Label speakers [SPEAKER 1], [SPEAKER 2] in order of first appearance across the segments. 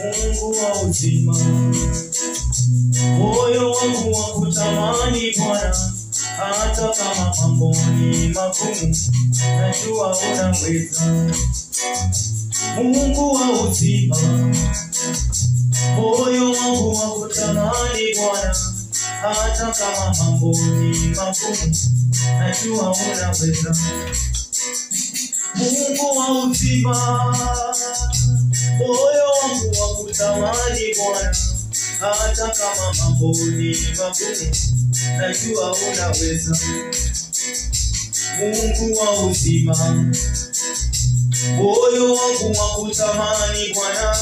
[SPEAKER 1] Mungu wa uzima, moyo wangu wakutamani Bwana, hata kama mambo ni magumu, najua unaweza. Mungu wa uzima, moyo wangu wakutamani Bwana, hata kama mambo ni magumu, najua unaweza. Mungu wa uzima, moyo wangu wakutamani Bwana, hata kama mambo ni magumu, najua unaweza. Mungu wa uzima, moyo wangu wakutamani Bwana,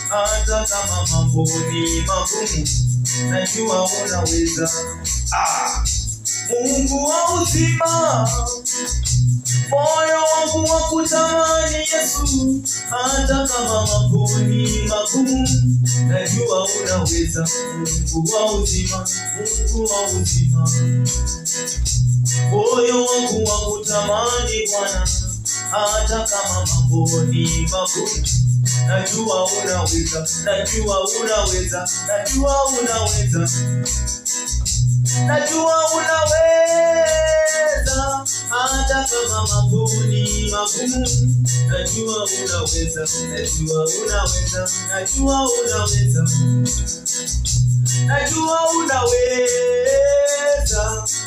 [SPEAKER 1] hata kama mambo ni magumu, najua unaweza. Mungu wa uzima, moyo wangu wakutamani Yesu, hata kama mambo ni magumu, najua unaweza. Mungu wa uzima, Mungu wa uzima, moyo wangu wakutamani Bwana, hata kama mambo ni magumu, najua unaweza. Najua unaweza, najua unaweza, najua unaweza, hata kama mambo ni magumu, najua unaweza. Najua unaweza, najua unaweza, najua unaweza,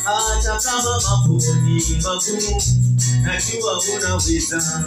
[SPEAKER 1] hata kama mambo ni magumu, najua unaweza.